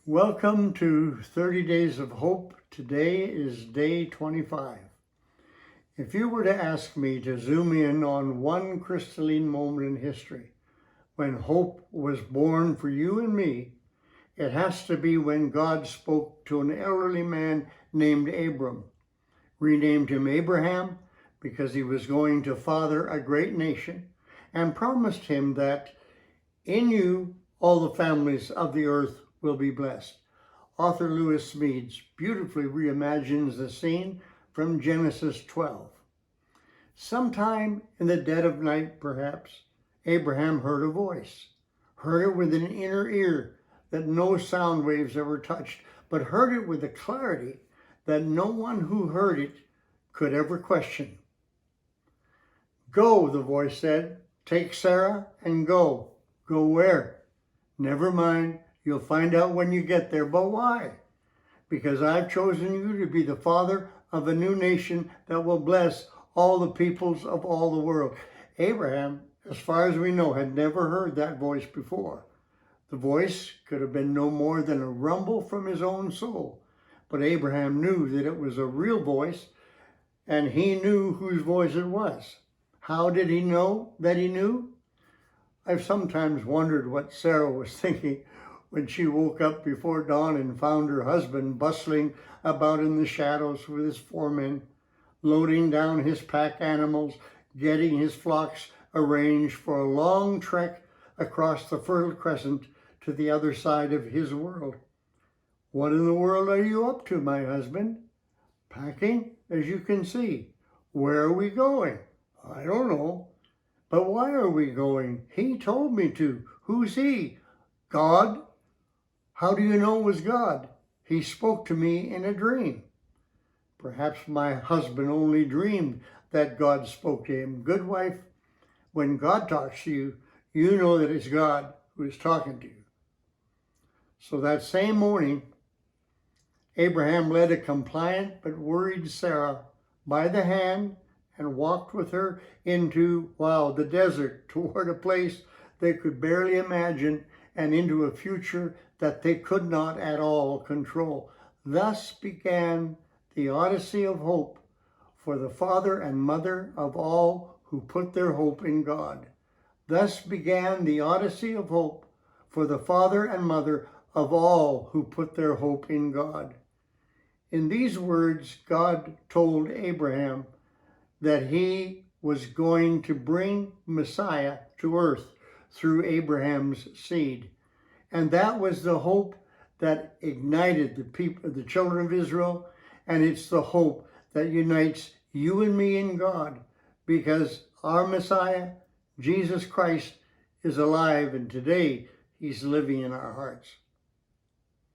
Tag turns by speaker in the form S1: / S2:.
S1: Welcome to 30 Days of Hope. Today is day 25. If you were to ask me to zoom in on one crystalline moment in history, when hope was born for you and me, it has to be when God spoke to an elderly man named Abram, renamed him Abraham because he was going to father a great nation, and promised him that in you all the families of the earth will be blessed. Author Louis Meads beautifully reimagines the scene from Genesis 12. Sometime in the dead of night, perhaps, Abraham heard a voice, heard it with an inner ear that no sound waves ever touched, but heard it with a clarity that no one who heard it could ever question. "Go," the voice said, "take Sarah and go." "Go where?" "Never mind. You'll find out when you get there." "But why?" "Because I've chosen you to be the father of a new nation that will bless all the peoples of all the world." Abraham, as far as we know, had never heard that voice before. The voice could have been no more than a rumble from his own soul. But Abraham knew that it was a real voice, and he knew whose voice it was. How did he know that he knew? I've sometimes wondered what Sarah was thinking when she woke up before dawn and found her husband bustling about in the shadows with his 4 men, loading down his pack animals, getting his flocks arranged for a long trek across the Fertile Crescent to the other side of his world. "What in the world are you up to, my husband?" "Packing, as you can see." "Where are we going?" "I don't know." "But why are we going?" "He told me to." "Who's he?" "God." "How do you know it was God?" "He spoke to me in a dream." Perhaps my husband only dreamed that God spoke to him. Good wife, when God talks to you, you know that it's God who is talking to you. So that same morning, Abraham led a compliant but worried Sarah by the hand and walked with her into, the desert, toward a place they could barely imagine and into a future that they could not at all control. Thus began the Odyssey of hope for the father and mother of all who put their hope in God. Thus began the Odyssey of hope for the father and mother of all who put their hope in God. In these words, God told Abraham that he was going to bring Messiah to earth through Abraham's seed. And that was the hope that ignited the children of Israel, and it's the hope that unites you and me in God, because our Messiah, Jesus Christ, is alive, and today he's living in our hearts.